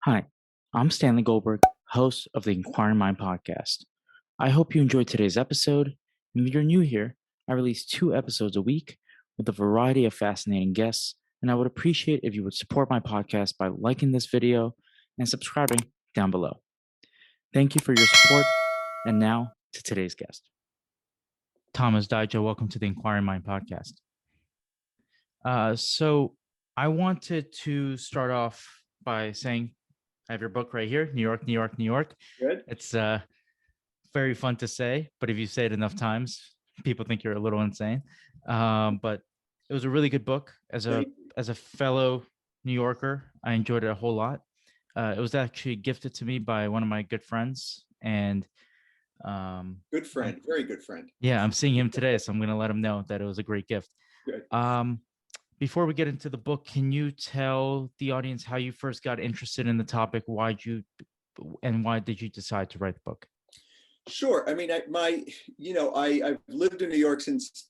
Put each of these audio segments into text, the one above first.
Hi, I'm Stanley Goldberg, host of the Inquiring Mind Podcast. I hope you enjoyed today's episode. And if you're new here, I release 2 episodes a week with a variety of fascinating guests, and I would appreciate if you would support my podcast by liking this video and subscribing down below. Thank you for your support, and now to today's guest. Thomas Dyja, welcome to the Inquiring Mind Podcast. So I wanted to start off by saying I have your book right here, New York, New York, New York. Good. It's very fun to say, but if you say it enough times, people think you're a little insane. But it was a really good book. As a fellow New Yorker, I enjoyed it a whole lot. It was actually gifted to me by one of my good friends, and good friend, very good friend. Yeah, I'm seeing him today, so I'm going to let him know that it was a great gift. Good. Before we get into the book, can you tell the audience how you first got interested in the topic? Why did you decide to write the book? Sure. I mean, I've lived in New York since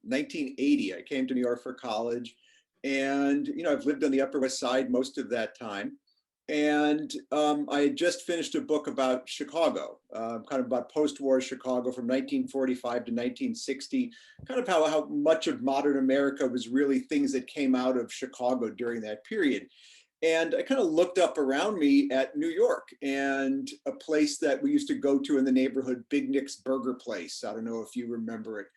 1980. I came to New York for college, and I've lived on the Upper West Side most of that time. And I had just finished a book about Chicago, kind of about post-war Chicago from 1945 to 1960, kind of how much of modern America was really things that came out of Chicago during that period. And I kind of looked up around me at New York and a place that we used to go to in the neighborhood, Big Nick's Burger Place. I don't know if you remember it.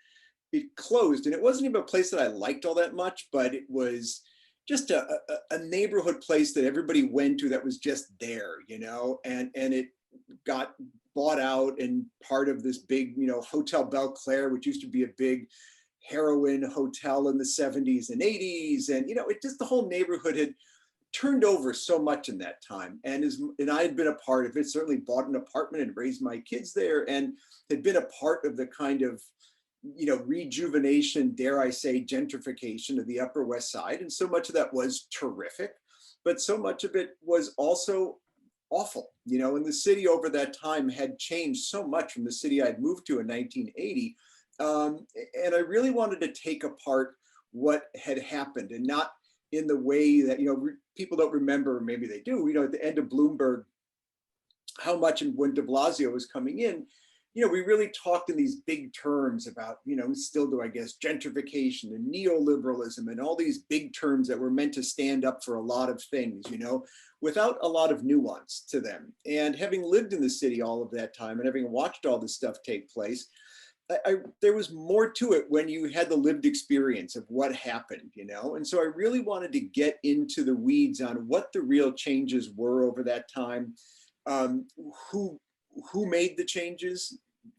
It closed, and it wasn't even a place that I liked all that much, but it was just a neighborhood place that everybody went to that was just there, and it got bought out and part of this big, Hotel Belclair, which used to be a big heroin hotel in the 70s and 80s. And, it just, the whole neighborhood had turned over so much in that time. And I had been a part of it, certainly bought an apartment and raised my kids there, and had been a part of the kind of rejuvenation, dare I say, gentrification of the Upper West Side. And so much of that was terrific, but so much of it was also awful. And the city over that time had changed so much from the city I'd moved to in 1980. And I really wanted to take apart what had happened, and not in the way that, people don't remember, maybe they do, at the end of Bloomberg, how much, and when DeBlasio was coming in, we really talked in these big terms about, still do, I guess, gentrification and neoliberalism and all these big terms that were meant to stand up for a lot of things, without a lot of nuance to them. And having lived in the city all of that time and having watched all this stuff take place, there was more to it when you had the lived experience of what happened, And so I really wanted to get into the weeds on what the real changes were over that time, who made the changes,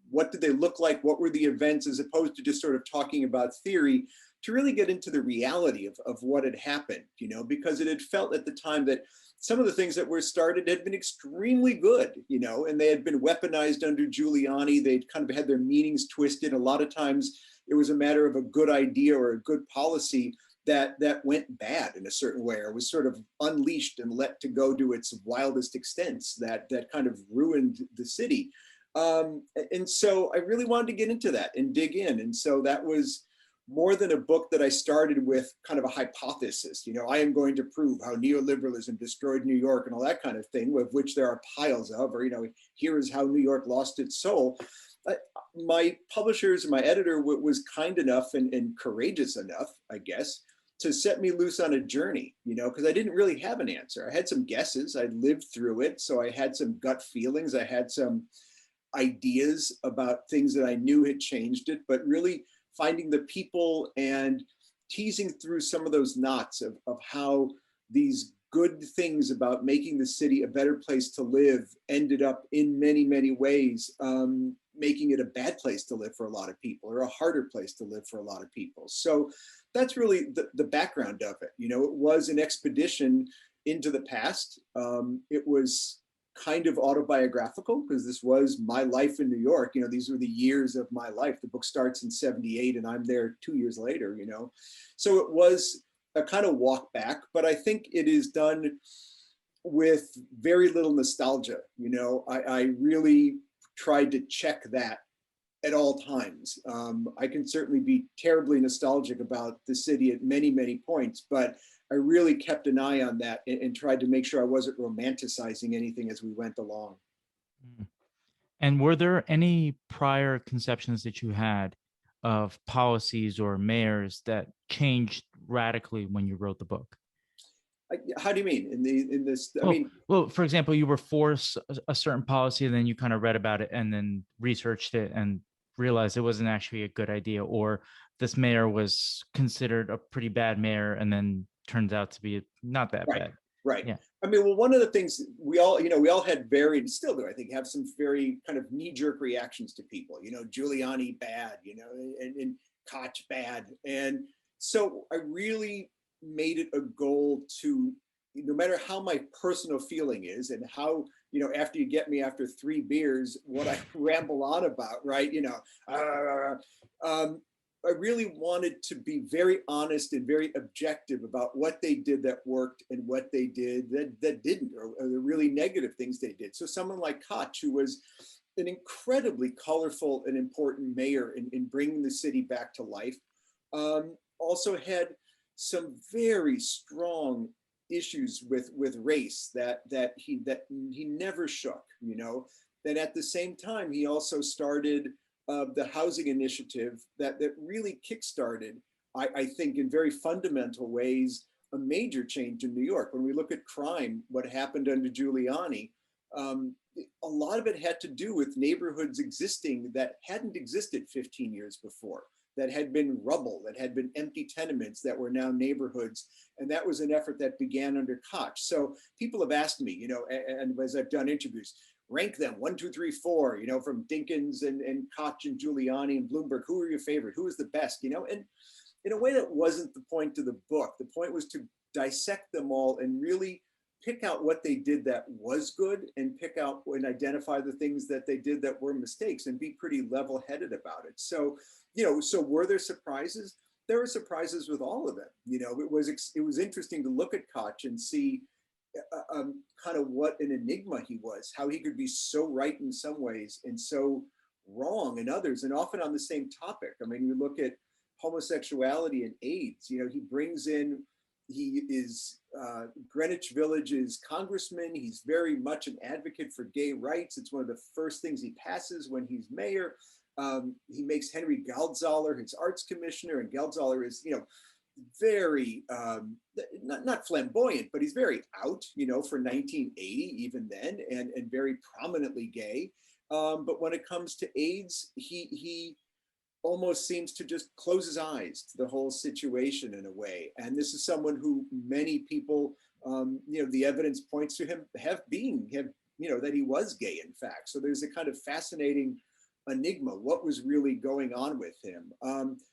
what did they look like, what were the events, as opposed to just sort of talking about theory, to really get into the reality of what had happened, because it had felt at the time that some of the things that were started had been extremely good, and they had been weaponized under Giuliani. They'd kind of had their meanings twisted. A lot of times it was a matter of a good idea or a good policy that went bad in a certain way, or was sort of unleashed and let to go to its wildest extents that kind of ruined the city. And so I really wanted to get into that and dig in. And so that was more than a book that I started with kind of a hypothesis. I am going to prove how neoliberalism destroyed New York and all that kind of thing, of which there are piles of, or, here is how New York lost its soul. My publishers and my editor was kind enough and courageous enough, I guess, to set me loose on a journey, because I didn't really have an answer. I had some guesses. I'd lived through it. So I had some gut feelings. I had some ideas about things that I knew had changed it, but really finding the people and teasing through some of those knots of how these good things about making the city a better place to live ended up in many, many ways, making it a bad place to live for a lot of people, or a harder place to live for a lot of people. So that's really the background of it. It was an expedition into the past. It was kind of autobiographical, because this was my life in New York. These were the years of my life. The book starts in 78 and I'm there 2 years later, So it was a kind of walk back, but I think it is done with very little nostalgia. I really tried to check that at all times. I can certainly be terribly nostalgic about the city at many, many points, but I really kept an eye on that and tried to make sure I wasn't romanticizing anything as we went along. Mm. And were there any prior conceptions that you had of policies or mayors that changed radically when you wrote the book? How do you mean in this? I Well, mean, well, for example, you were for a certain policy, and then you kind of read about it and then researched it and realized it wasn't actually a good idea, or this mayor was considered a pretty bad mayor and then turns out to be not that right, bad. right. Yeah. I mean, well, one of the things we all had varied, still do, I think, have some very kind of knee-jerk reactions to people. Giuliani bad, and Koch bad, and so I really made it a goal to, no matter how my personal feeling is and how, after you get me after 3 beers, what I ramble on about, right? I really wanted to be very honest and very objective about what they did that worked and what they did that didn't, or the really negative things they did. So someone like Koch, who was an incredibly colorful and important mayor in bringing the city back to life, also had some very strong issues with race that he never shook. Then at the same time, he also started the housing initiative that really kickstarted, I think, in very fundamental ways, a major change in New York. When we look at crime, what happened under Giuliani, a lot of it had to do with neighborhoods existing that hadn't existed 15 years before, that had been rubble, that had been empty tenements that were now neighborhoods. And that was an effort that began under Koch. So people have asked me, and as I've done interviews, rank them 1, 2, 3, 4, from Dinkins and Koch and Giuliani and Bloomberg. Who are your favorite? Who is the best? And in a way, that wasn't the point of the book. The point was to dissect them all and really pick out what they did that was good, and pick out and identify the things that they did that were mistakes, and be pretty level-headed about it. So, so were there surprises? There were surprises with all of them. It was interesting to look at Koch and see kind of what an enigma he was, how he could be so right in some ways and so wrong in others, and often on the same topic. I mean, you look at homosexuality and AIDS, he is Greenwich Village's congressman. He's very much an advocate for gay rights. It's one of the first things he passes when he's mayor. He makes Henry Geldzahler his arts commissioner, and Geldzahler is, very not flamboyant, but he's very out, for 1980 even then, and very prominently gay. But when it comes to AIDS, he almost seems to just close his eyes to the whole situation in a way. And this is someone who many people, the evidence points to him that he was gay, in fact. So there's a kind of fascinating enigma, what was really going on with him.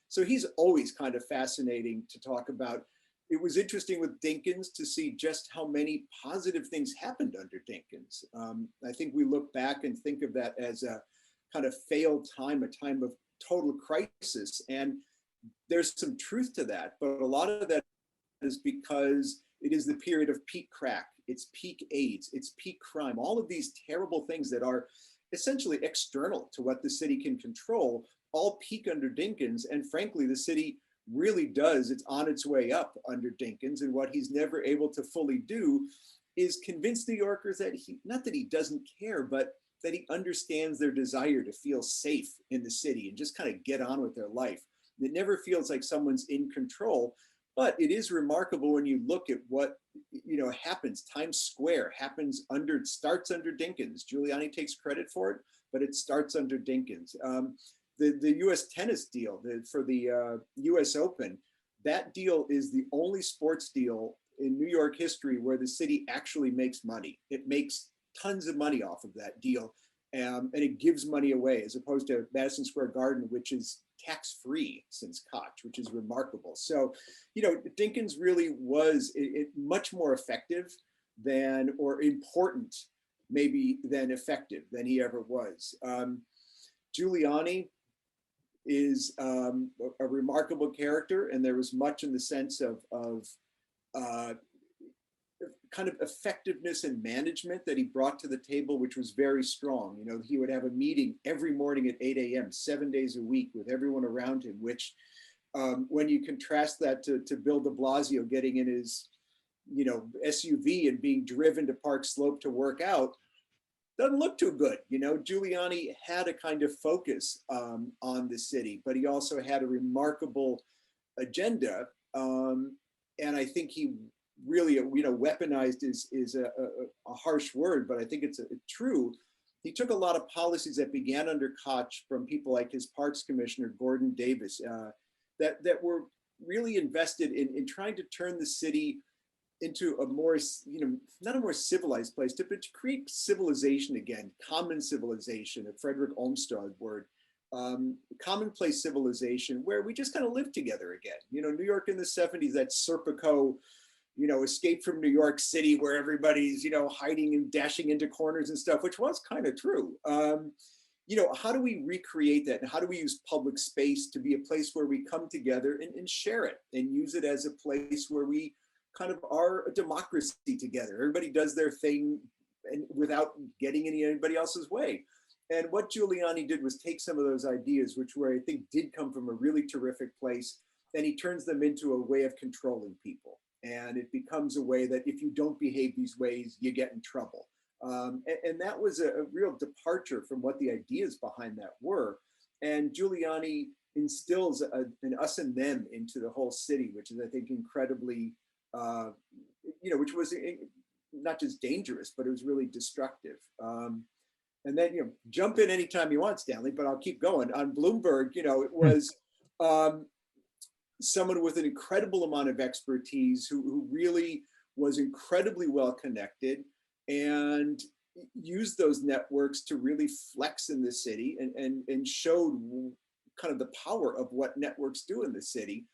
So he's always kind of fascinating to talk about. It was interesting with Dinkins to see just how many positive things happened under Dinkins. I think we look back and think of that as a kind of failed time, a time of total crisis. And there's some truth to that, but a lot of that is because it is the period of peak crack, it's peak AIDS, it's peak crime, all of these terrible things that are essentially external to what the city can control, all peak under Dinkins. And frankly, the city really it's on its way up under Dinkins. And what he's never able to fully do is convince New Yorkers that not that he doesn't care, but that he understands their desire to feel safe in the city and just kind of get on with their life. It never feels like someone's in control, but it is remarkable when you look at what happens. Times Square starts under Dinkins. Giuliani takes credit for it, but it starts under Dinkins. The U.S. tennis deal for the U.S. Open, that deal is the only sports deal in New York history where the city actually makes money. It makes tons of money off of that deal, and it gives money away, as opposed to Madison Square Garden, which is tax-free since Koch, which is remarkable. So, Dinkins really was much more effective or important, maybe, than effective than he ever was. Giuliani is a remarkable character, and there was much in the sense of kind of effectiveness and management that he brought to the table, which was very strong. He would have a meeting every morning at 8 a.m., 7 days a week, with everyone around him, which When you contrast that to Bill DeBlasio getting in his, SUV and being driven to Park Slope to work out, doesn't look too good. Giuliani had a kind of focus on the city, but he also had a remarkable agenda. And I think he really, weaponized is a harsh word, but I think it's true. He took a lot of policies that began under Koch from people like his Parks Commissioner, Gordon Davis, that were really invested in trying to turn the city into a more, not a more civilized place, but to create civilization again, common civilization, a Frederick Olmsted word, commonplace civilization where we just kind of live together again. New York in the 70s, that Serpico, escape from New York City where everybody's, hiding and dashing into corners and stuff, which was kind of true. How do we recreate that? And how do we use public space to be a place where we come together and share it and use it as a place where we kind of are a democracy together? Everybody does their thing and without getting in anybody else's way. And what Giuliani did was take some of those ideas, which I think did come from a really terrific place, and he turns them into a way of controlling people. And it becomes a way that if you don't behave these ways, you get in trouble. And that was a real departure from what the ideas behind that were. And Giuliani instills an us and them into the whole city, which is, I think, incredibly, which was not just dangerous, but it was really destructive. And then, jump in anytime you want, Stanley, but I'll keep going. On Bloomberg, it was someone with an incredible amount of expertise who really was incredibly well connected and used those networks to really flex in the city and showed kind of the power of what networks do in the city.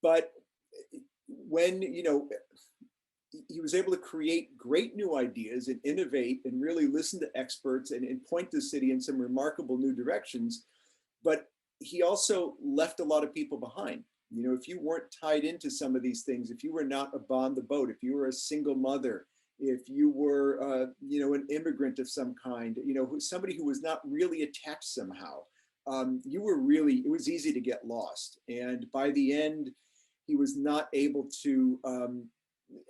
But when, he was able to create great new ideas and innovate and really listen to experts and point the city in some remarkable new directions. But he also left a lot of people behind. If you weren't tied into some of these things, if you were not upon the boat, if you were a single mother, if you were, an immigrant of some kind, somebody who was not really attached somehow, it was easy to get lost. And by the end, he was not able to,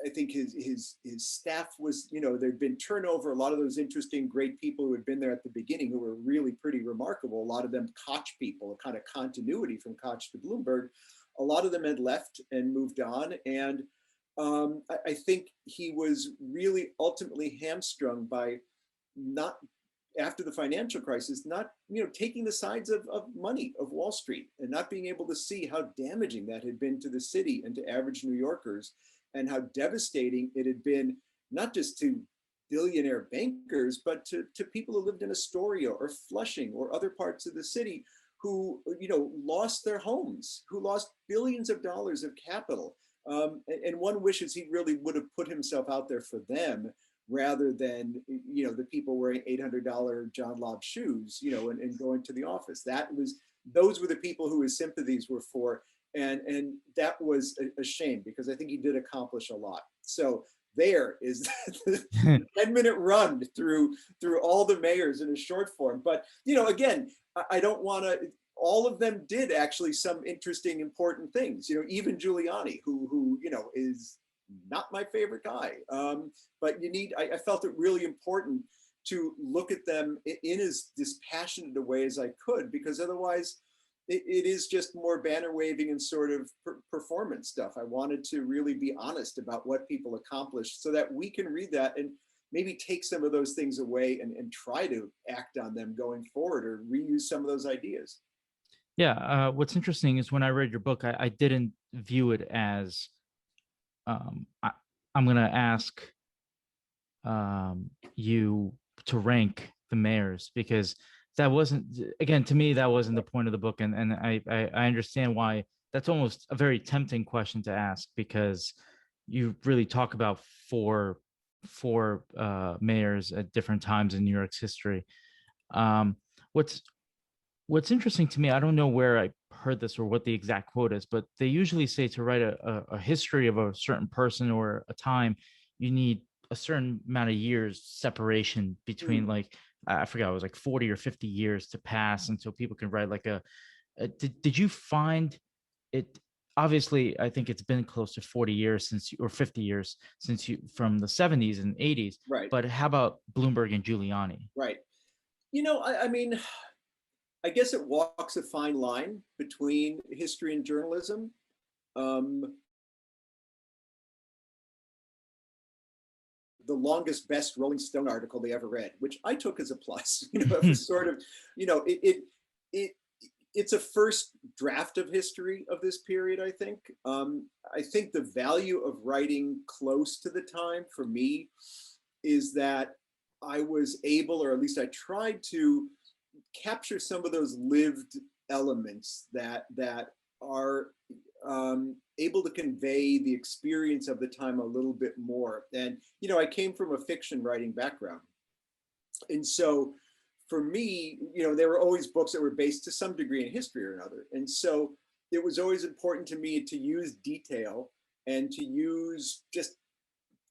I think his staff was, there'd been turnover. A lot of those interesting, great people who had been there at the beginning, who were really pretty remarkable. A lot of them Koch people, a kind of continuity from Koch to Bloomberg. A lot of them had left and moved on. And I think he was really ultimately hamstrung by not, after the financial crisis, not taking the sides of money, of Wall Street, and not being able to see how damaging that had been to the city and to average New Yorkers, and how devastating it had been, not just to billionaire bankers, but to people who lived in Astoria or Flushing or other parts of the city who lost their homes, who lost billions of dollars of capital. And one wishes he really would have put himself out there for them, rather than the people wearing $800 John Lobb shoes, and going to the office. Those were the people who his sympathies were for, and that was a shame, because I think he did accomplish a lot. So there is the 10-minute run through all the mayors in a short form. But again, I don't want to. All of them did actually some interesting, important things. Even Giuliani, who is not my favorite guy. But I felt it really important to look at them in as dispassionate a way as I could, because otherwise it is just more banner waving and sort of performance stuff. I wanted to really be honest about what people accomplished, so that we can read that and maybe take some of those things away and try to act on them going forward, or reuse some of those ideas. Yeah. What's interesting is when I read your book, I didn't view it as I'm going to ask you to rank the mayors, because that wasn't, again, to me, that wasn't the point of the book. And I understand why that's almost a very tempting question to ask, because you really talk about four mayors at different times in New York's history. What's interesting to me, I don't know where I heard this or what the exact quote is, but they usually say to write a history of a certain person or a time, you need a certain amount of years separation between, like, I forgot, it was like 40 or 50 years to pass until people can write like did you find it obviously, I think it's been close to 40 years since or 50 years since you from the 70s and 80s. Right. But how about Bloomberg and Giuliani? Right. I mean, I guess it walks a fine line between history and journalism. Um, the longest, best Rolling Stone article they ever read, which I took as a plus. It was sort of, it it's a first draft of history of this period. I think the value of writing close to the time for me is that I was able, or at least I tried to capture some of those lived elements that are able to convey the experience of the time a little bit more. And I came from a fiction writing background, and so for me, there were always books that were based to some degree in history or another, and so it was always important to me to use detail and to use just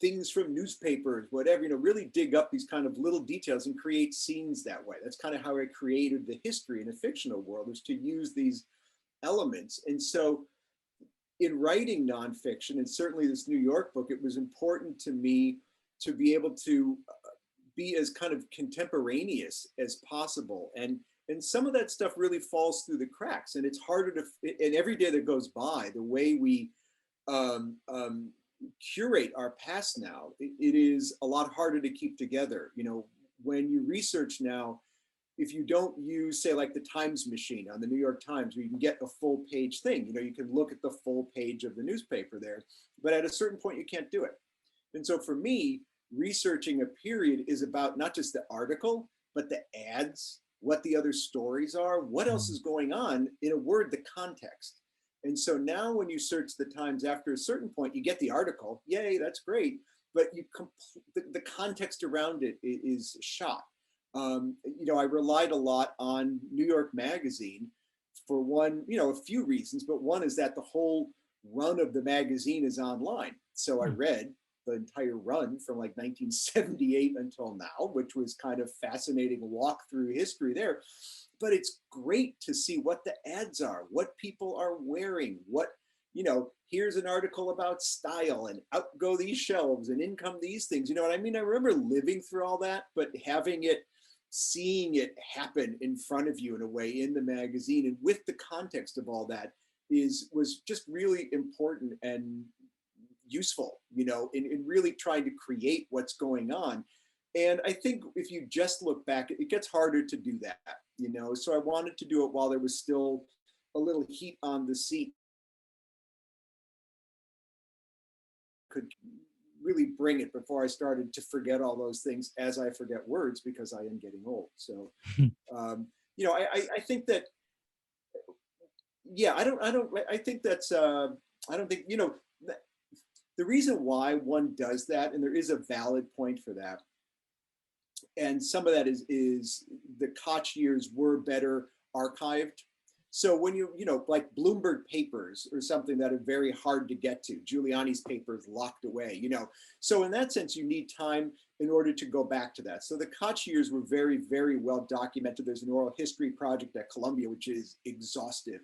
things from newspapers, whatever, really dig up these kind of little details and create scenes that way. That's kind of how I created the history in a fictional world, is to use these elements. And so in writing nonfiction, and certainly this New York book, it was important to me to be able to be as kind of contemporaneous as possible. And some of that stuff really falls through the cracks, and it's harder to, and every day that goes by, the way we curate our past now, it is a lot harder to keep together. When you research now, if you don't use, say, like the Times machine on the New York Times, where you can get a full page thing, you can look at the full page of the newspaper there, but at a certain point you can't do it. And so for me, researching a period is about not just the article, but the ads, what the other stories are, what else is going on, in a word, the context. And so now when you search the Times, after a certain point, you get the article, yay, that's great, but the context around it is shot. I relied a lot on New York Magazine for one, a few reasons, but one is that the whole run of the magazine is online. So I read the entire run from like 1978 until now, which was kind of fascinating walk through history there. But it's great to see what the ads are, what people are wearing, here's an article about style, and out go these shelves and in come these things. You know what I mean? I remember living through all that, but seeing it happen in front of you in a way in the magazine, and with the context of all that was just really important and useful, in really trying to create what's going on. And I think if you just look back, it gets harder to do that, so I wanted to do it while there was still a little heat on the seat. Could really bring it before I started to forget all those things, as I forget words because I am getting old. So, I think that, yeah, I think that's, I don't think, the reason why one does that, and there is a valid point for that, and some of that is the Koch years were better archived. So when like Bloomberg papers or something that are very hard to get to, Giuliani's papers locked away, So in that sense, you need time in order to go back to that. So the Koch years were very, very well documented. There's an oral history project at Columbia, which is exhaustive.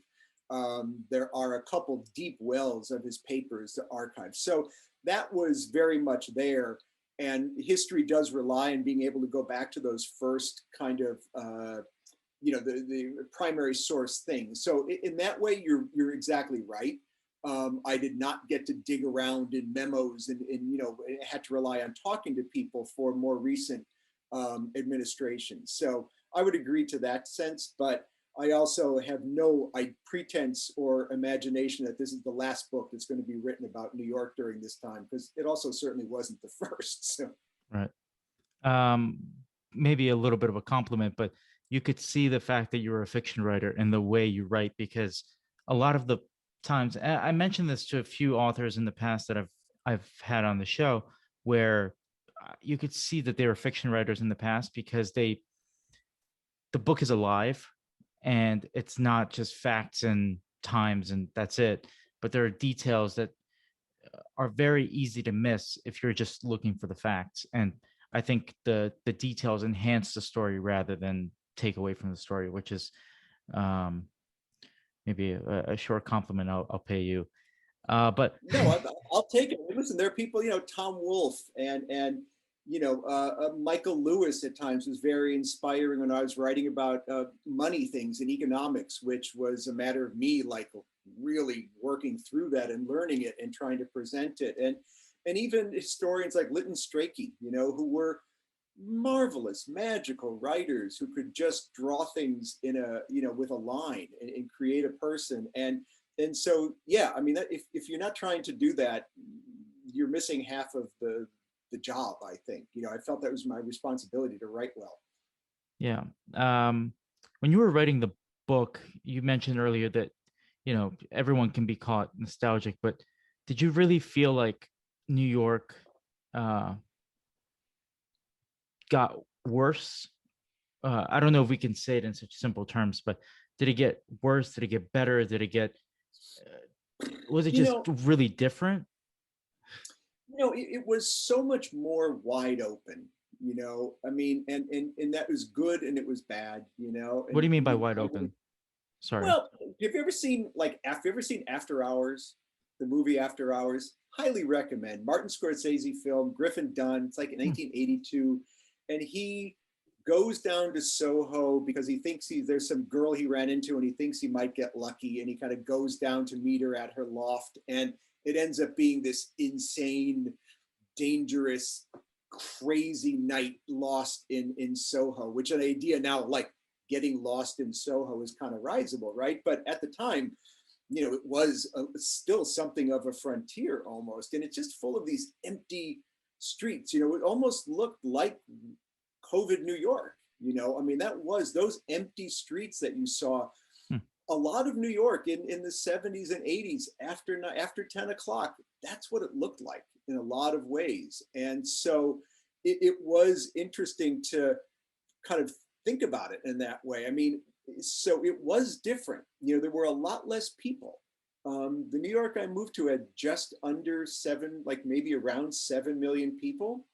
There are a couple deep wells of his papers to archive. So that was very much there. And history does rely on being able to go back to those first kind of, the primary source things. So in that way, you're exactly right. I did not get to dig around in memos and had to rely on talking to people for more recent administrations. So I would agree to that sense, but I also have no pretense or imagination that this is the last book that's going to be written about New York during this time, because it also certainly wasn't the first. So. Right. Maybe a little bit of a compliment, but you could see the fact that you're a fiction writer in the way you write, because a lot of the times, I mentioned this to a few authors in the past that I've had on the show, where you could see that they were fiction writers in the past because the book is alive, and it's not just facts and times and that's it, but there are details that are very easy to miss if you're just looking for the facts. And I think the details enhance the story rather than take away from the story, which is maybe a short compliment I'll pay you. But No, I'll take it. Listen, there are people, Tom Wolfe and Michael Lewis at times was very inspiring when I was writing about money things and economics, which was a matter of me like really working through that and learning it and trying to present it. And even historians like Lytton Strachey, who were marvelous, magical writers who could just draw things in with a line and create a person. And so, yeah, I mean, if you're not trying to do that, you're missing half of the job, I think. I felt that was my responsibility to write well. yeah, when you were writing the book, you mentioned earlier that everyone can be caught nostalgic, but did you really feel like New York uh, got worse? I don't know if we can say it in such simple terms, but did it get worse? Did it get better? Did it get was it You just know, really different? it was so much more wide open. I mean, and that was good and it was bad. What do And you mean by wide I open? Sorry. well, have you ever seen After Hours, the movie After Hours? Highly recommend. Martin Scorsese film, Griffin Dunn. It's like in Hmm. 1982, and he goes down to Soho because he thinks there's some girl he ran into and he thinks he might get lucky, and he kind of goes down to meet her at her loft, and it ends up being this insane, dangerous, crazy night lost in Soho, which an idea now like getting lost in Soho is kind of risible, right? But at the time, it was still something of a frontier almost, and it's just full of these empty streets. It almost looked like COVID New York. I mean, that was those empty streets that you saw. Hmm. A lot of New York in the 70s and 80s after 10 o'clock, that's what it looked like in a lot of ways. And so it was interesting to kind of think about it in that way. I mean, so it was different. There were a lot less people. The New York I moved to had just under seven, like maybe around 7 million people.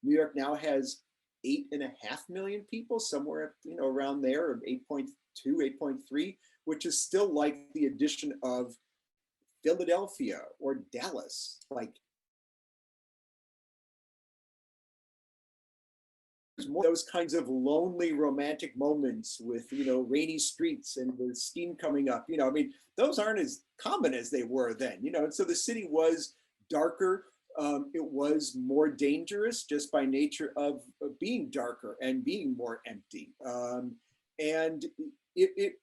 New York now has 8.5 million people, somewhere around there, of 8.2, 8.3, which is still like the addition of Philadelphia or Dallas. Like those kinds of lonely romantic moments with rainy streets and the steam coming up. I mean, those aren't as common as they were then. And so the city was darker. It was more dangerous just by nature of being darker and being more empty. And it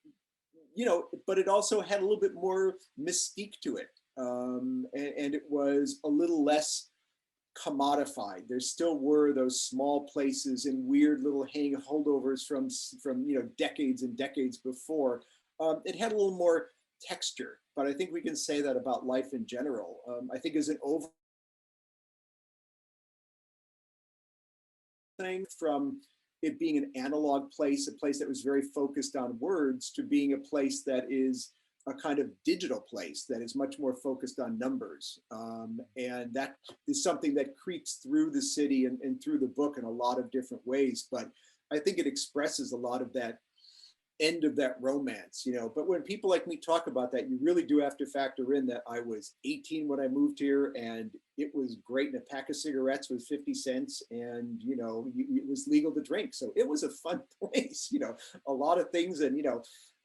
but it also had a little bit more mystique to it. And it was a little less commodified. There still were those small places and weird little hang holdovers from decades and decades before. It had a little more texture, but I think we can say that about life in general. I think as an over thing from it being an analog place, a place that was very focused on words, to being a place that is a kind of digital place that is much more focused on numbers. And that is something that creeps through the city and through the book in a lot of different ways. But I think it expresses a lot of that end of that romance. But when people like me talk about that, you really do have to factor in that I was 18 when I moved here, and it was great. And a pack of cigarettes was 50 cents, and it was legal to drink, so it was a fun place. A lot of things, and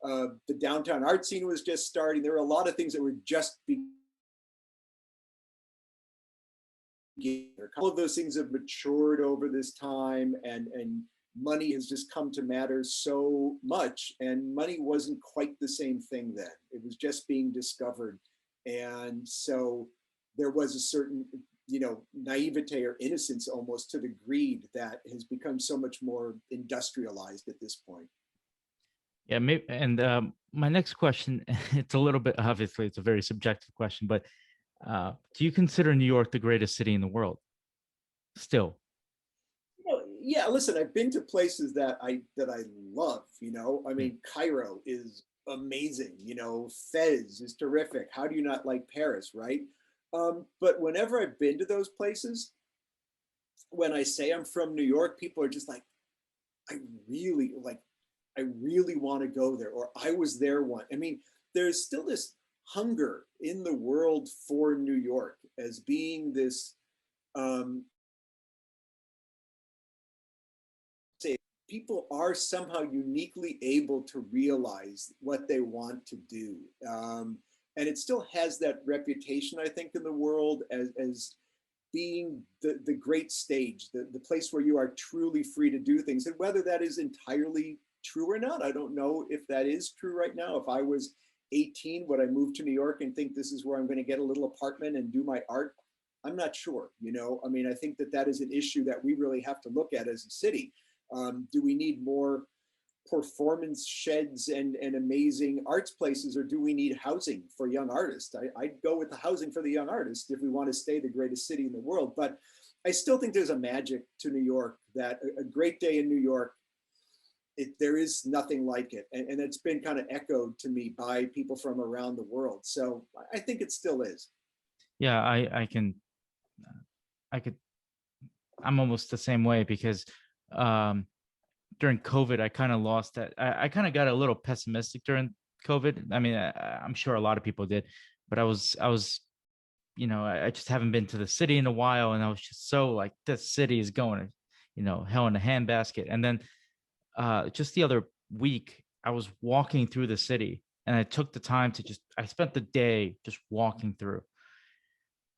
the downtown art scene was just starting. There were a lot of things that were just beginning. All of those things have matured over this time, and money has just come to matter so much, and money wasn't quite the same thing then. It was just being discovered. And so there was a certain naivete or innocence almost to the greed that has become so much more industrialized at this point. Yeah, maybe. And my next question, it's a little bit, obviously, it's a very subjective question, but do you consider New York the greatest city in the world? Still? Yeah, listen, I've been to places that I love. I Hmm. mean, Cairo is amazing. Fez is terrific. How do you not like Paris, right? But whenever I've been to those places, when I say I'm from New York, people are just like, I really want to go there, or I was there once. I mean, there's still this hunger in the world for New York as being this, say, people are somehow uniquely able to realize what they want to do. And it still has that reputation, I think, in the world as being the great stage, the place where you are truly free to do things. And whether that is entirely true or not, I don't know if that is true right now. If I was 18, would I move to New York and think this is where I'm going to get a little apartment and do my art? I'm not sure. I mean, I think that is an issue that we really have to look at as a city. Do we need more performance sheds and amazing arts places, or do we need housing for young artists? I'd go with the housing for the young artists if we want to stay the greatest city in the world. But I still think there's a magic to New York, that a great day in New York, there is nothing like it. And it's been kind of echoed to me by people from around the world. So I think it still is. Yeah, I'm almost the same way, because during COVID, I kind of lost that. I kind of got a little pessimistic during COVID. I mean, I'm sure a lot of people did, but I was, I just haven't been to the city in a while. And I was just so like, this city is going to, hell in a handbasket. And then just the other week, I was walking through the city, and I took the time to I spent the day just walking through.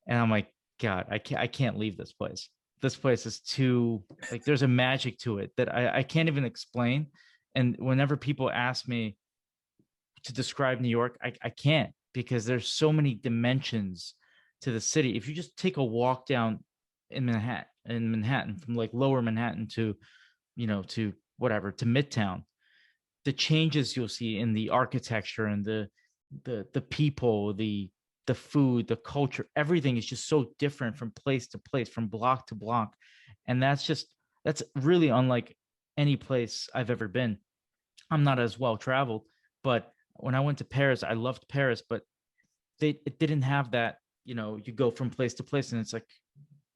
And I'm like, God, I can't leave this place. This place is too, like, there's a magic to it that I can't even explain. And whenever people ask me to describe New York, I can't, because there's so many dimensions to the city. If you just take a walk down in Manhattan from like lower Manhattan to, to whatever, to Midtown, the changes you'll see in the architecture and the people, the food, the culture, everything is just so different from place to place, from block to block. And that's really unlike any place I've ever been. I'm not as well traveled, but when I went to Paris, I loved Paris, but it didn't have that. You go from place to place, and it's like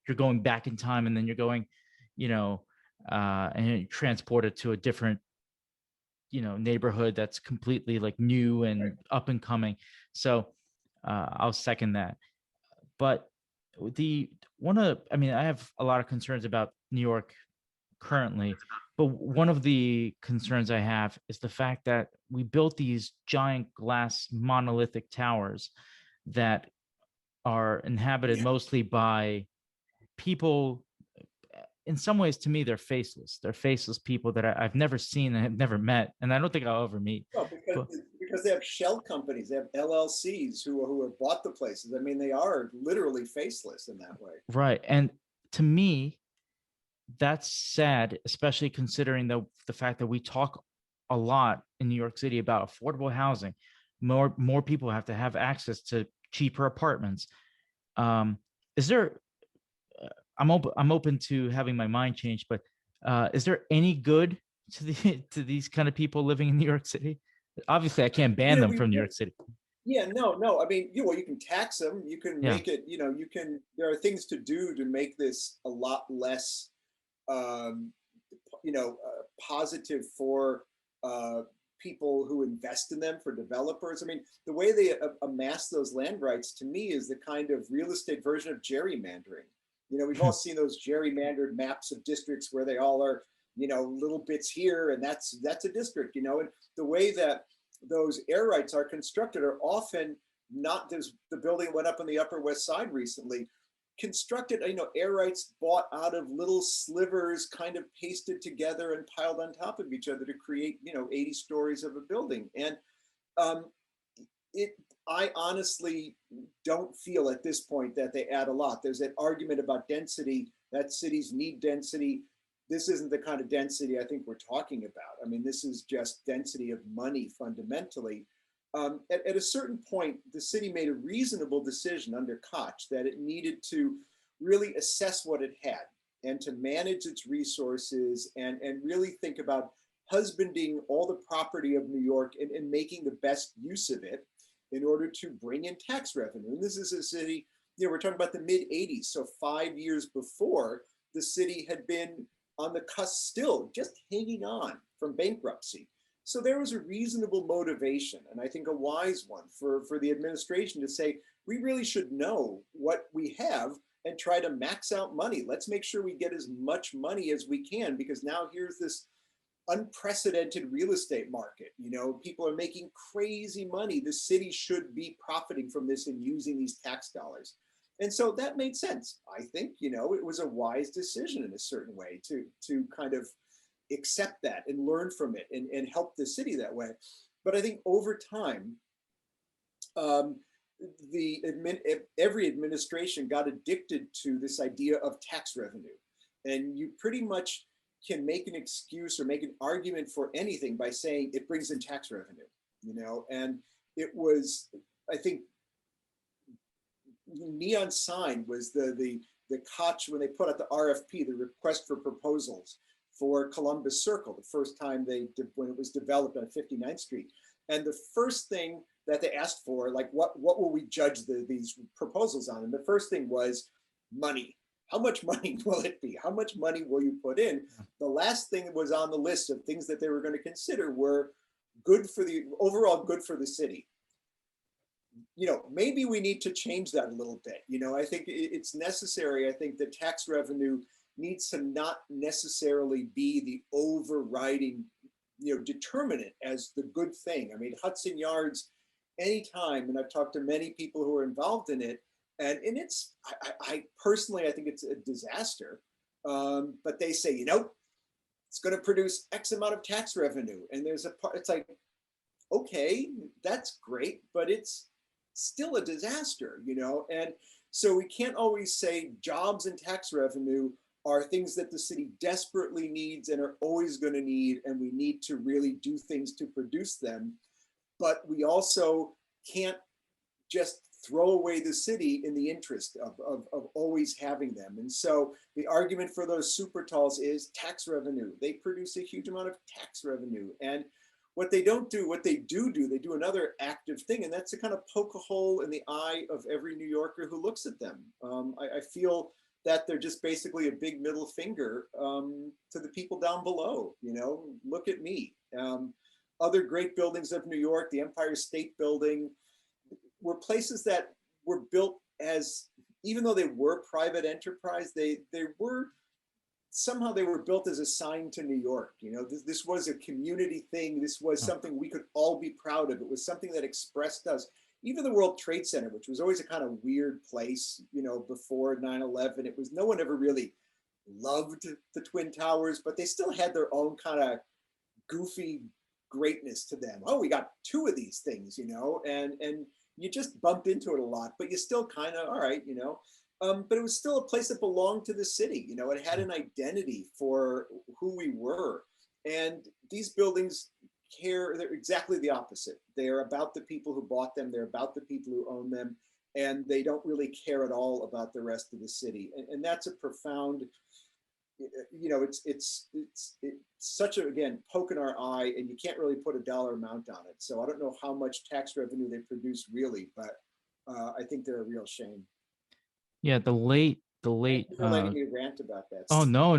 you're going back in time, and then you're going, and you're transported to a different, neighborhood that's completely like new and up and coming. So I'll second that. But I have a lot of concerns about New York currently, but one of the concerns I have is the fact that we built these giant glass monolithic towers that are inhabited mostly by people. In some ways, to me, they're faceless. They're faceless people that I've never seen and have never met, and I don't think I'll ever meet. Well, because they have shell companies, they have LLCs who have bought the places. I mean, they are literally faceless in that way. Right, and to me, that's sad, especially considering the fact that we talk a lot in New York City about affordable housing. More people have to have access to cheaper apartments. Is there? I'm open to having my mind changed, but is there any good to these kind of people living in New York City? Obviously, I can't ban them from New York City. Yeah, no. I mean, you can tax them. You can make it. There are things to do to make this a lot less, positive for people who invest in them, for developers. I mean, the way they amass those land rights, to me, is the kind of real estate version of gerrymandering. We've all seen those gerrymandered maps of districts where they all are, little bits here, and that's a district, and the way that those air rights are constructed are often not. There's the building went up on the Upper West Side recently, constructed, air rights bought out of little slivers, kind of pasted together and piled on top of each other to create, 80 stories of a building. And I honestly don't feel at this point that they add a lot. There's that argument about density, that cities need density. This isn't the kind of density I think we're talking about. I mean, this is just density of money fundamentally. At a certain point, the city made a reasonable decision under Koch that it needed to really assess what it had and to manage its resources and really think about husbanding all the property of New York and making the best use of it in order to bring in tax revenue. And this is a city, we're talking about the mid 80s. So 5 years before, the city had been on the cusp, still just hanging on from bankruptcy. So there was a reasonable motivation, and I think a wise one for the administration to say, we really should know what we have and try to max out money. Let's make sure we get as much money as we can, because now here's this unprecedented real estate market. People are making crazy money. The city should be profiting from this and using these tax dollars. And so that made sense. I think, it was a wise decision in a certain way to kind of accept that and learn from it and help the city that way. But I think over time, every administration got addicted to this idea of tax revenue. And you pretty much can make an excuse or make an argument for anything by saying it brings in tax revenue, and it was, I think, neon sign was the koch when they put out the RFP, the request for proposals for Columbus Circle, the first time when it was developed on 59th Street. And the first thing that they asked for, like, what will we judge these proposals on? And the first thing was money. How much money will it be? How much money will you put in? The last thing that was on the list of things that they were going to consider were overall good for the city. Maybe we need to change that a little bit. I think it's necessary. I think the tax revenue needs to not necessarily be the overriding, determinant as the good thing. I mean, Hudson Yards, anytime, and I've talked to many people who are involved in it, and it's, I personally, I think it's a disaster. But they say, it's going to produce X amount of tax revenue. And there's a part, it's like, okay, that's great, but it's still a disaster, And so we can't always say jobs and tax revenue are things that the city desperately needs and are always going to need, and we need to really do things to produce them. But we also can't just throw away the city in the interest of always having them. And so the argument for those super talls is tax revenue. They produce a huge amount of tax revenue. And what they do, they do another active thing, and that's to kind of poke a hole in the eye of every New Yorker who looks at them. I feel that they're just basically a big middle finger to the people down below. Look at me. Other great buildings of New York, the Empire State Building, were places that were built as, even though they were private enterprise, they were built as a sign to New York. This was a community thing. This was something we could all be proud of. It was something that expressed us. Even the World Trade Center, which was always a kind of weird place, before 9/11, it was, no one ever really loved the Twin Towers, but they still had their own kind of goofy greatness to them. Oh, we got two of these things, and you just bumped into it a lot, but you still kind of, all right, but it was still a place that belonged to the city. It had an identity for who we were. And these buildings they're exactly the opposite. They're about the people who bought them. They're about the people who own them. And they don't really care at all about the rest of the city. And that's a profound, it's such a, again, poke in our eye, and you can't really put a dollar amount on it. So I don't know how much tax revenue they produce really, but I think they're a real shame. Yeah, the late. You're letting me rant about that. Oh no,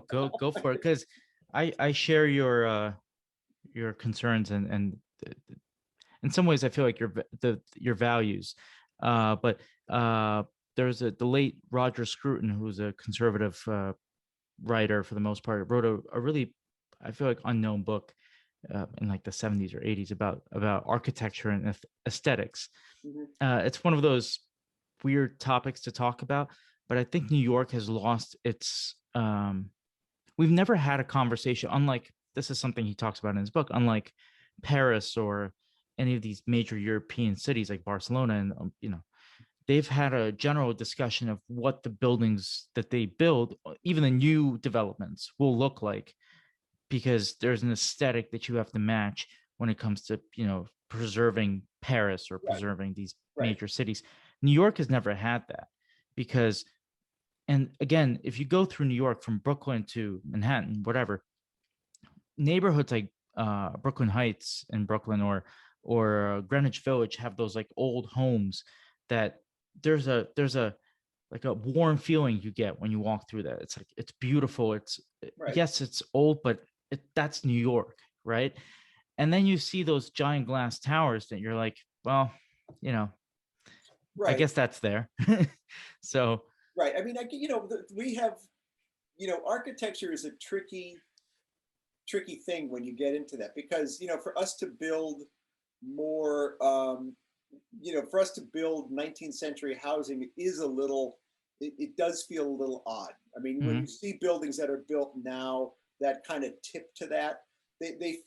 go for it, because I share your concerns and in some ways I feel like your values, but there's the late Roger Scruton, who's a conservative writer for the most part, wrote a really, I feel like, unknown book in like the 70s or 80s about architecture and aesthetics. Mm-hmm. It's one of those weird topics to talk about, but I think New York has lost its we've never had a conversation, unlike, this is something he talks about in his book, unlike Paris or any of these major European cities like Barcelona, and they've had a general discussion of what the buildings that they build, even the new developments, will look like, because there's an aesthetic that you have to match when it comes to preserving Paris or preserving these major cities. New York has never had that, because, and again, if you go through New York from Brooklyn to Manhattan, whatever, neighborhoods like Brooklyn Heights in Brooklyn or Greenwich Village have those like old homes that there's a like a warm feeling you get when you walk through that. It's like, it's beautiful. It's yes, it's old, but that's New York, right? And then you see those giant glass towers that you're like, well, you know, I Right. guess that's there. So, Right. I mean, we have, architecture is a tricky thing when you get into that, because for us to build more, for us to build 19th century housing is a little, it does feel a little odd. I mean, when you mhm, see buildings that are built now that kind of tip to that, they don't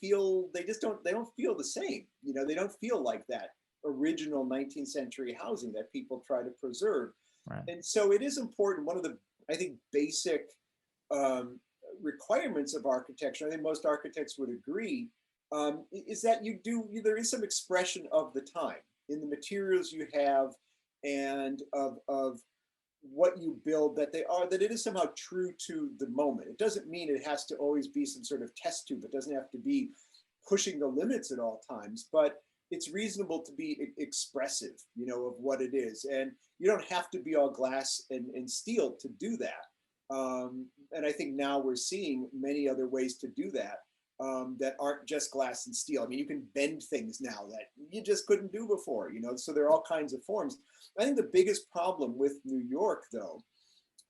feel the same. They don't feel like that original 19th century housing that people try to preserve. right. And so it is important. One of the, I think, basic um, requirements of architecture, I think most architects would agree, is that there is some expression of the time in the materials you have, and of what you build, that it is somehow true to the moment. It doesn't mean it has to always be some sort of test tube. It doesn't have to be pushing the limits at all times, but it's reasonable to be expressive, of what it is. And you don't have to be all glass and steel to do that. And I think now we're seeing many other ways to do that, that aren't just glass and steel. I mean, you can bend things now that you just couldn't do before, so there are all kinds of forms. I think the biggest problem with New York, though,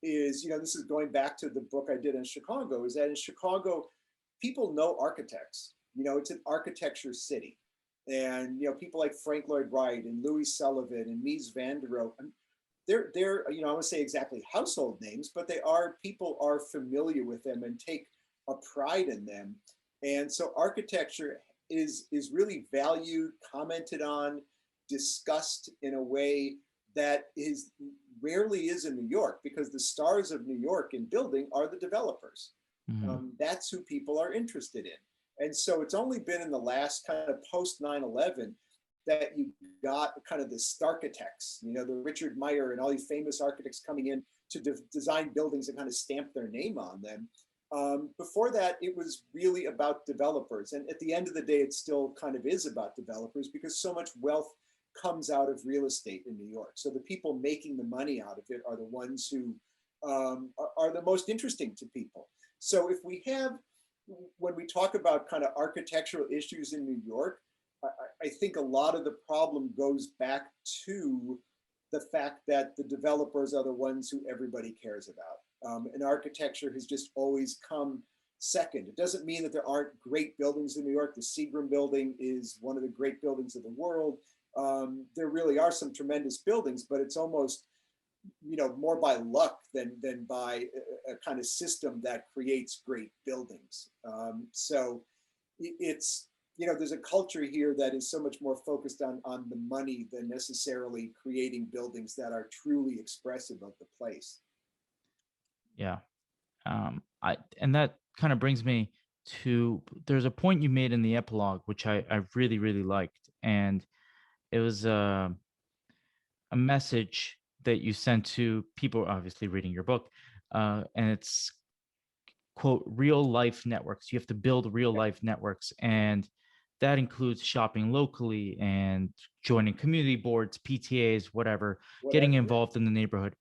is, this is going back to the book I did in Chicago, is that in Chicago, people know architects. It's an architecture city. And, people like Frank Lloyd Wright and Louis Sullivan and Mies van der Rohe, they're I won't say exactly household names, but people are familiar with them and take a pride in them. And so architecture is really valued, commented on, discussed in a way that is rarely is in New York, because the stars of New York in building are the developers. Mhm, That's who people are interested in. And so it's only been in the last kind of post 9/11 that you got kind of the starchitects, the Richard Meyer and all these famous architects coming in to design buildings and kind of stamp their name on them. Before that, it was really about developers. And at the end of the day, it still kind of is about developers, because so much wealth comes out of real estate in New York. So the people making the money out of it are the ones who are the most interesting to people. So if we have, when we talk about kind of architectural issues in New York, I think a lot of the problem goes back to the fact that the developers are the ones who everybody cares about. And architecture has just always come second. It doesn't mean that there aren't great buildings in New York. The Seagram building is one of the great buildings of the world. There really are some tremendous buildings, but it's almost, more by luck than by a kind of system that creates great buildings. So it's, there's a culture here that is so much more focused on the money than necessarily creating buildings that are truly expressive of the place. yeah. I and that kind of brings me to, there's a point you made in the epilogue which I really really liked, and it was a message that you sent to people obviously reading your book, and it's, quote, real life networks. You have to build real Yeah, life networks, and that includes shopping locally and joining community boards, PTAs, whatever, getting whatever. Yeah. involved in the neighborhood.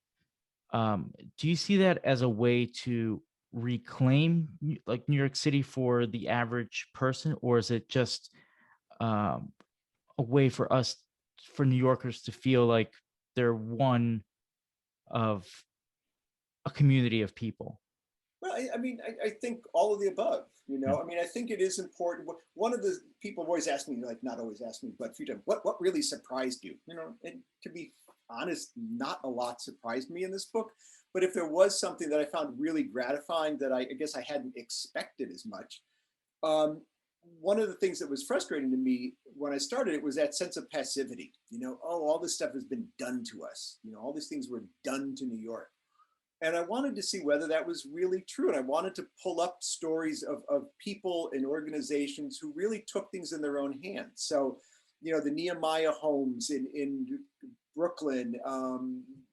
Do you see that as a way to reclaim like New York City for the average person, or is it just um, a way for us, for New Yorkers to feel like they're one of a community of people? Well, I mean, I think all of the above. Yeah. I mean, I think it is important. One of the people have always asked me, like, not always asked me, but a few times, what really surprised you? And to be honest, not a lot surprised me in this book. But if there was something that I found really gratifying that I guess I hadn't expected as much, um, one of the things that was frustrating to me when I started it was that sense of passivity. Oh, all this stuff has been done to us. All these things were done to New York. And I wanted to see whether that was really true. And I wanted to pull up stories of people and organizations who really took things in their own hands. So, the Nehemiah homes in Brooklyn,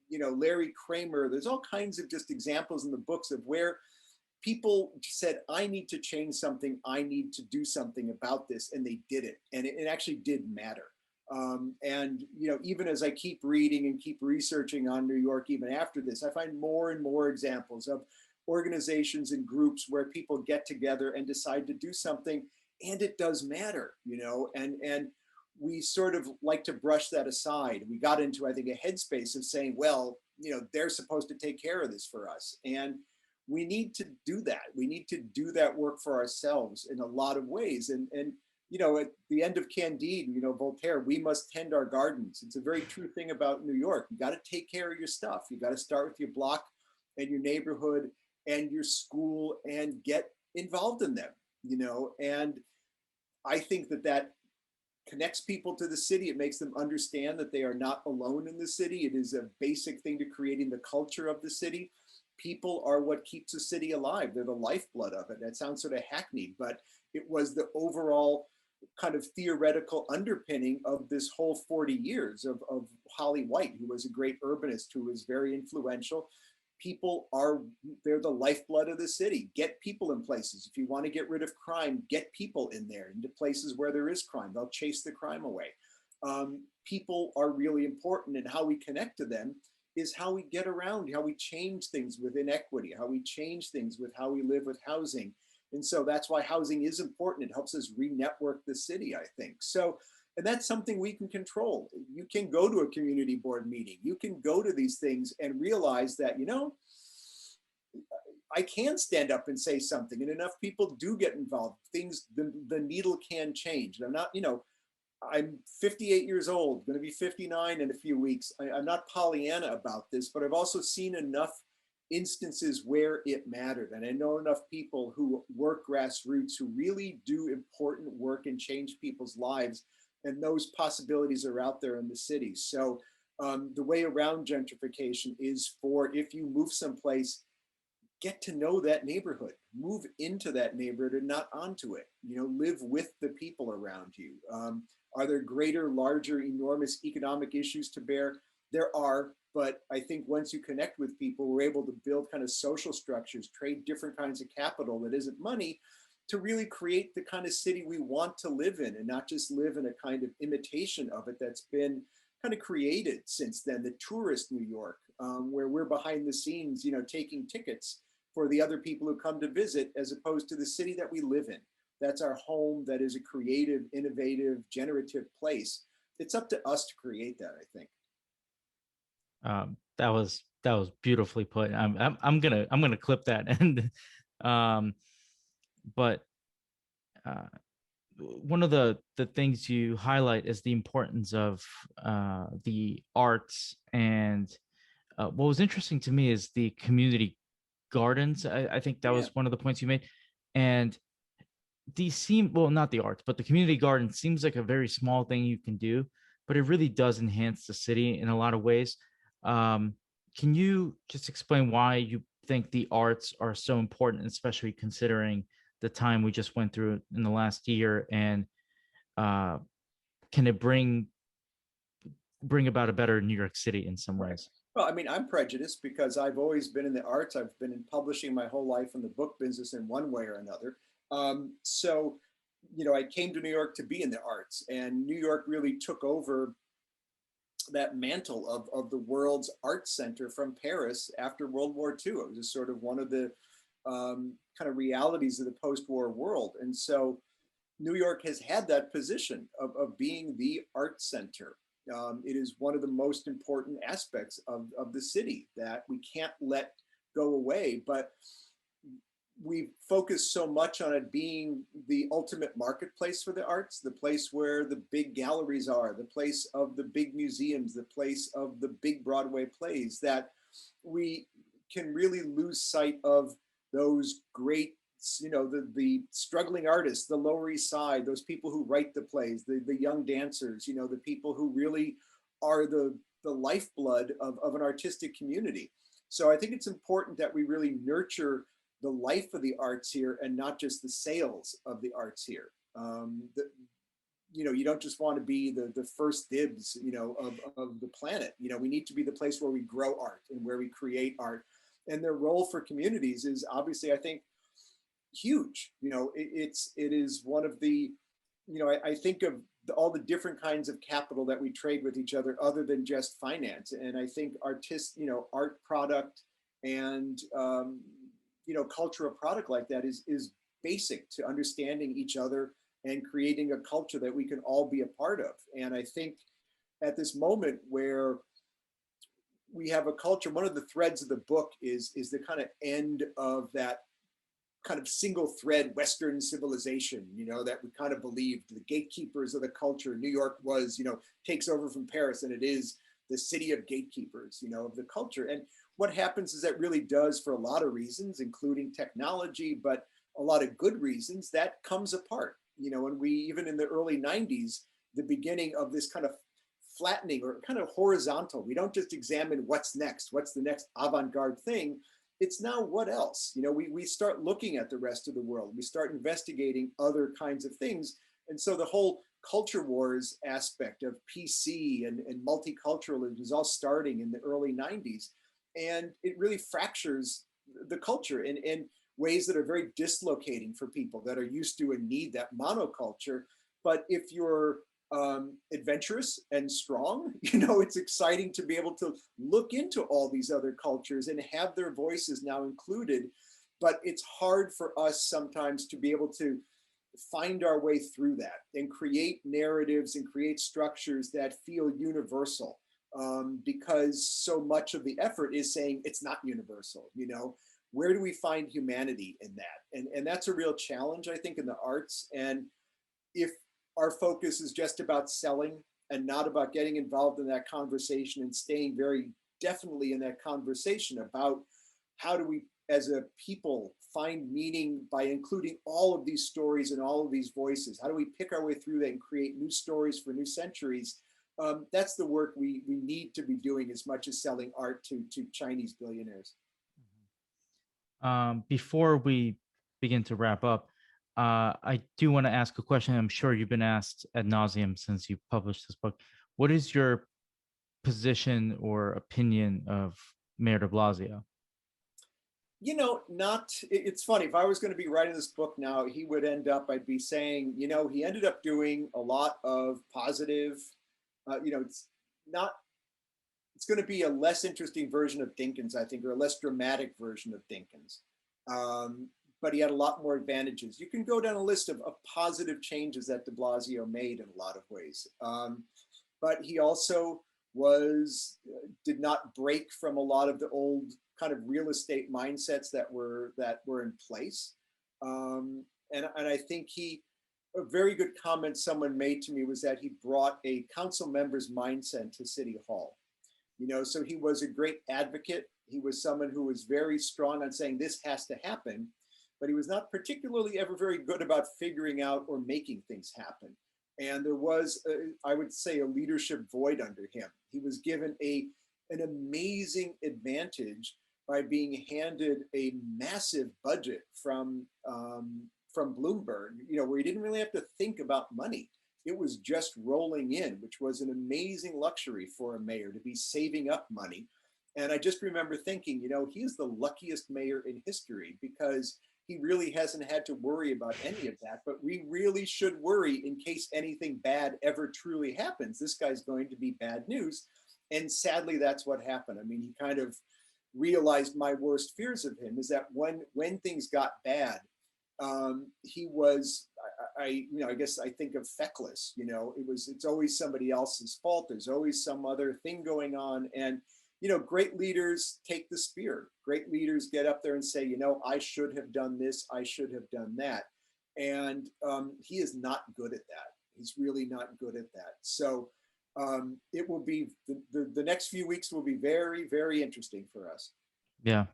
Larry Kramer, there's all kinds of just examples in the books of where people said, I need to change something. I need to do something about this. And they did it. And it actually did matter. And even as I keep reading and keep researching on New York, even after this, I find more and more examples of organizations and groups where people get together and decide to do something, and it does matter, and we sort of like to brush that aside. We got into, I think, a headspace of saying, well, they're supposed to take care of this for us. And we need to do that. We need to do that work for ourselves in a lot of ways. And at the end of Candide, Voltaire, we must tend our gardens. It's a very true thing about New York. You got to take care of your stuff. You got to start with your block and your neighborhood and your school and get involved in them, and I think that connects people to the city. It makes them understand that they are not alone in the city. It is a basic thing to creating the culture of the city. People are what keeps a city alive. They're the lifeblood of it. That sounds sort of hackneyed, but it was the overall kind of theoretical underpinning of this whole 40 years of Holly White, who was a great urbanist, who was very influential. They're the lifeblood of the city. Get people in places. If you want to get rid of crime, get people in there into places where there is crime. They'll chase the crime away. People are really important, and how we connect to them is how we get around, how we change things with inequity, how we change things with how we live with housing. And so that's why housing is important. It helps us re-network the city, I think. So, and that's something we can control. You can go to a community board meeting. You can go to these things and realize that, I can stand up and say something, and enough people do get involved. The needle can change. And I'm not, I'm 58 years old, going to be 59 in a few weeks. I'm not Pollyanna about this, but I've also seen enough instances where it mattered. And I know enough people who work grassroots, who really do important work and change people's lives. And those possibilities are out there in the city. So the way around gentrification is for, if you move someplace, get to know that neighborhood, move into that neighborhood and not onto it, live with the people around you. Are there greater, larger, enormous economic issues to bear? There are, but I think once you connect with people, we're able to build kind of social structures, trade different kinds of capital that isn't money, to really create the kind of city we want to live in, and not just live in a kind of imitation of it that's been kind of created since then, the tourist New York, where we're behind the scenes, taking tickets for the other people who come to visit, as opposed to the city that we live in. That's our home. That is a creative, innovative, generative place. It's up to us to create that, I think. That was beautifully put. I'm gonna clip that. And um, but one of the things you highlight is the importance of the arts. And what was interesting to me is the community gardens. I think that was one of the points you made. And these seem, well, not the arts, but the community garden seems like a very small thing you can do, but it really does enhance the city in a lot of ways. Can you just explain why you think the arts are so important, especially considering the time we just went through in the last year? And can it bring about a better New York City in some ways? Well, I mean, I'm prejudiced because I've always been in the arts. I've been in publishing my whole life in the book business in one way or another. So, I came to New York to be in the arts, and New York really took over that mantle of the world's art center from Paris after World War II. It was just sort of one of the kind of realities of the post-war world. And so New York has had that position of being the art center. It is one of the most important aspects of the city that we can't let go away. But we focus so much on it being the ultimate marketplace for the arts, the place where the big galleries are, the place of the big museums, the place of the big Broadway plays, that we can really lose sight of those great, the struggling artists, the Lower East Side, those people who write the plays, the young dancers, the people who really are the lifeblood of an artistic community. So I think it's important that we really nurture the life of the arts here and not just the sales of the arts here. You don't just want to be the first dibs, of the planet. We need to be the place where we grow art and where we create art. And their role for communities is obviously, I think, huge. It is one of the, I think of all the different kinds of capital that we trade with each other than just finance. And I think art product and, cultural product like that is basic to understanding each other and creating a culture that we can all be a part of. And I think at this moment where we have a culture, one of the threads of the book is the kind of end of that kind of single thread Western civilization, that we kind of believed the gatekeepers of the culture. New York was, takes over from Paris, and it is the city of gatekeepers, of the culture. And what happens is that really does, for a lot of reasons, including technology, but a lot of good reasons, that comes apart. And we, even in the early 90s, the beginning of this kind of flattening or kind of horizontal. We don't just examine what's next, what's the next avant-garde thing. It's now what else? We start looking at the rest of the world. We start investigating other kinds of things. And so the whole culture wars aspect of PC and multiculturalism is all starting in the early 90s. And it really fractures the culture in ways that are very dislocating for people that are used to and need that monoculture. But if you're adventurous and strong, it's exciting to be able to look into all these other cultures and have their voices now included. But it's hard for us sometimes to be able to find our way through that and create narratives and create structures that feel universal, because so much of the effort is saying it's not universal. Where do we find humanity in that? And that's a real challenge, I think, in the arts. And if our focus is just about selling and not about getting involved in that conversation and staying very definitely in that conversation about how do we as a people find meaning by including all of these stories and all of these voices, how do we pick our way through that and create new stories for new centuries? That's the work we need to be doing as much as selling art to Chinese billionaires. Before we begin to wrap up, I do want to ask a question. I'm sure you've been asked ad nauseum since you published this book. What is your position or opinion of Mayor DeBlasio? It's funny. If I was going to be writing this book now, he would end up, I'd be saying, he ended up doing a lot of positive, it's going to be a less interesting version of Dinkins, I think, or a less dramatic version of Dinkins. But he had a lot more advantages. You can go down a list of positive changes that DeBlasio made in a lot of ways. But he also did not break from a lot of the old kind of real estate mindsets that were in place. And I think a very good comment someone made to me was that he brought a council member's mindset to City Hall. So he was a great advocate. He was someone who was very strong on saying this has to happen, but he was not particularly ever very good about figuring out or making things happen. And there was, I would say, a leadership void under him. He was given an amazing advantage by being handed a massive budget from Bloomberg, where he didn't really have to think about money. It was just rolling in, which was an amazing luxury for a mayor to be saving up money. And I just remember thinking, he is the luckiest mayor in history because he really hasn't had to worry about any of that. But we really should worry in case anything bad ever truly happens. This guy's going to be bad news. And sadly, that's what happened. I mean, he kind of realized my worst fears of him is that when things got bad, he was, I guess I think of feckless, it's always somebody else's fault. There's always some other thing going on. And, great leaders take the spear. Great leaders get up there and say, I should have done this. I should have done that. And he is not good at that. He's really not good at that. So it will be, the next few weeks will be very, very interesting for us. Yeah.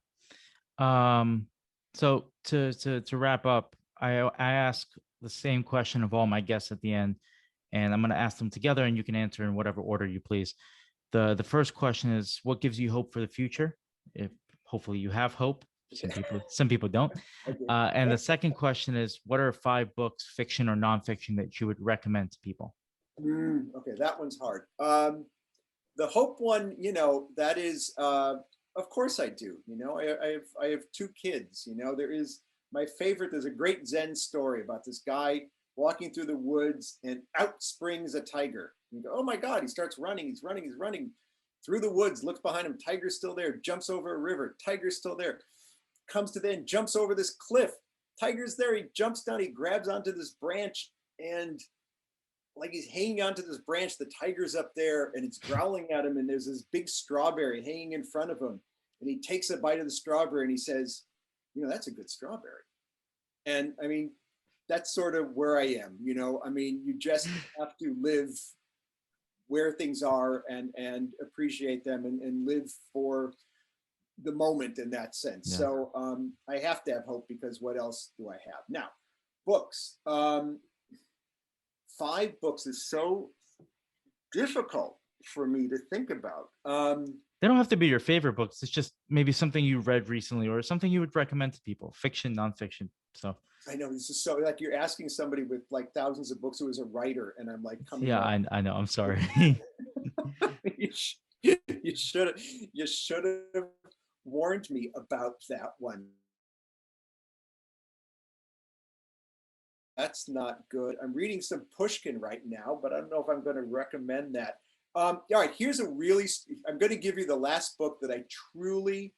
So to wrap up, I ask the same question of all my guests at the end, and I'm going to ask them together, and you can answer in whatever order you please. The first question is, what gives you hope for the future? If hopefully you have hope. Some people don't. And the second question is, what are 5 books, fiction or nonfiction, that you would recommend to people? Okay, that one's hard. The hope one, that is, of course I do. I have 2 kids. There's a great Zen story about this guy walking through the woods and out springs a tiger. You go, oh my God, he starts running, he's running through the woods, looks behind him, tiger's still there, jumps over a river, tiger's still there, comes to the end, jumps over this cliff, tiger's there, he jumps down, he grabs onto this branch, and like he's hanging onto this branch, the tiger's up there and it's growling at him, and there's this big strawberry hanging in front of him, and he takes a bite of the strawberry and he says, that's a good strawberry. And I mean, that's sort of where I am. I mean, you just have to live where things are and appreciate them and live for the moment in that sense. Yeah. So I have to have hope, because what else do I have? Now, books. 5 books is so difficult for me to think about. They don't have to be your favorite books. It's just maybe something you read recently or something you would recommend to people, fiction, nonfiction. So I know this is so like you're asking somebody with like thousands of books who is a writer, and I'm like coming. Yeah, I know. I'm sorry. You should have warned me about that one. That's not good. I'm reading some Pushkin right now, but I don't know if I'm going to recommend that. All right, I'm going to give you the last book that I truly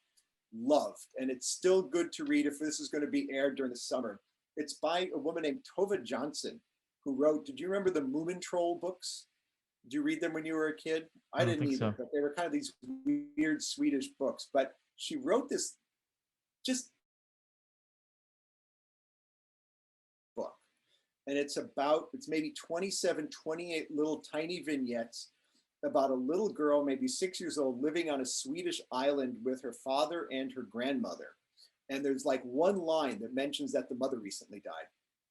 loved, and it's still good to read if this is going to be aired during the summer. It's by a woman named Tove Jansson, who wrote, did you remember the Moomin Troll books? Did you read them when you were a kid? I didn't either, so. But they were kind of these weird Swedish books. But she wrote this just book. And it's maybe 27, 28 little tiny vignettes about a little girl, maybe 6 years old, living on a Swedish island with her father and her grandmother. And there's like one line that mentions that the mother recently died.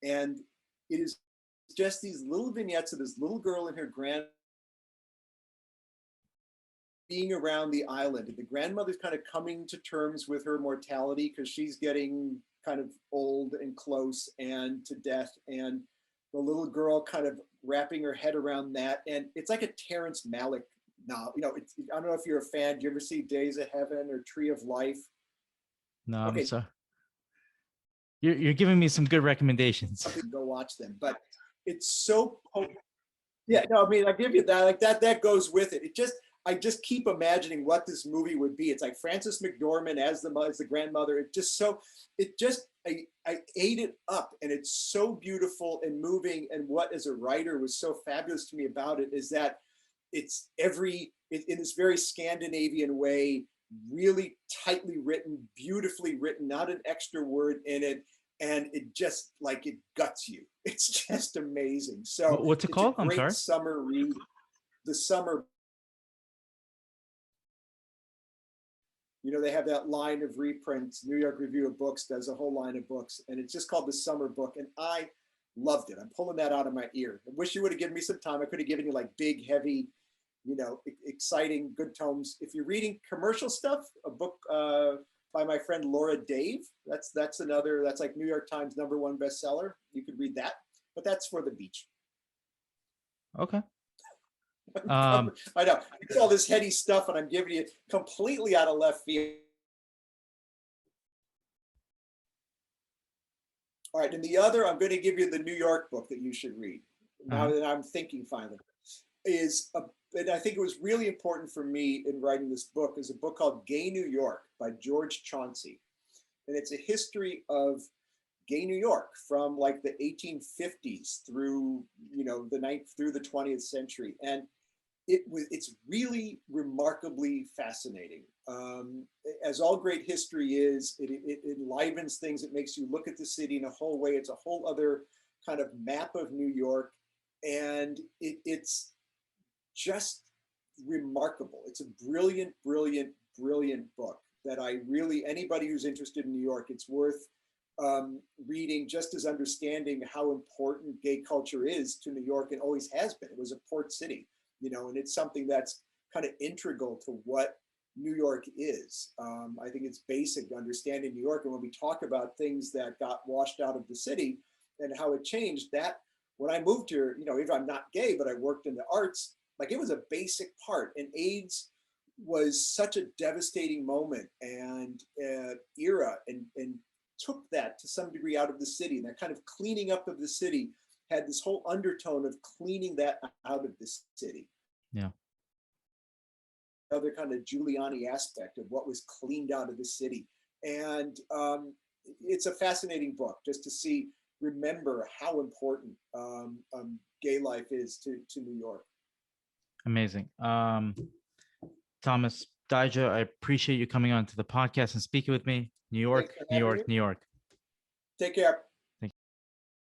And it is just these little vignettes of this little girl and her being around the island. And the grandmother's kind of coming to terms with her mortality because she's getting kind of old and close and to death. And the little girl kind of wrapping her head around that. And it's like a Terrence Malick novel. I don't know if you're a fan. Do you ever see Days of Heaven or Tree of Life? No, okay. I'm sorry. You're giving me some good recommendations. Go watch them, but it's so yeah. No, I mean, I give you that. Like that goes with it. I just keep imagining what this movie would be. It's like Frances McDormand as the grandmother. I ate it up, and it's so beautiful and moving. And what, as a writer, was so fabulous to me about it is that it's in this very Scandinavian way, really tightly written, beautifully written, not an extra word in it. And it just it guts you. It's just amazing. So what's it called? I'm sorry. Summer read. The Summer. They have that line of reprints. New York Review of Books does a whole line of books, and it's just called The Summer Book. And I loved it. I'm pulling that out of my ear. I wish you would have given me some time. I could have given you like big, heavy, exciting, good tomes. If you're reading commercial stuff, a book by my friend Laura Dave, that's like New York Times #1 bestseller. You could read that, but that's for the beach. Okay. I know it's all this heady stuff, and I'm giving you completely out of left field. All right, and the other, I'm going to give you the New York book that you should read. Now that I'm thinking finally, and I think it was really important for me in writing this book, is a book called Gay New York by George Chauncey. And it's a history of gay New York from like the 1850s through, through the 20th century. And it's really remarkably fascinating. As all great history is, it enlivens things. It makes you look at the city in a whole way. It's a whole other kind of map of New York. And it's just remarkable. It's a brilliant, brilliant, brilliant book that anybody who's interested in New York, it's worth reading, just as understanding how important gay culture is to New York and always has been. It was a port city, and it's something that's kind of integral to what New York is. I think it's basic to understanding New York. And when we talk about things that got washed out of the city and how it changed, that when I moved here, even I'm not gay, but I worked in the arts, like it was a basic part. And AIDS was such a devastating moment and era, and took that to some degree out of the city. And that kind of cleaning up of the city had this whole undertone of cleaning that out of the city. Yeah. Other kind of Giuliani aspect of what was cleaned out of the city. And it's a fascinating book just to see remember how important gay life is to New York. Amazing. Thomas, Dyja, I appreciate you coming on to the podcast and speaking with me. New York, Thanks for New having York, me. New York. Take care.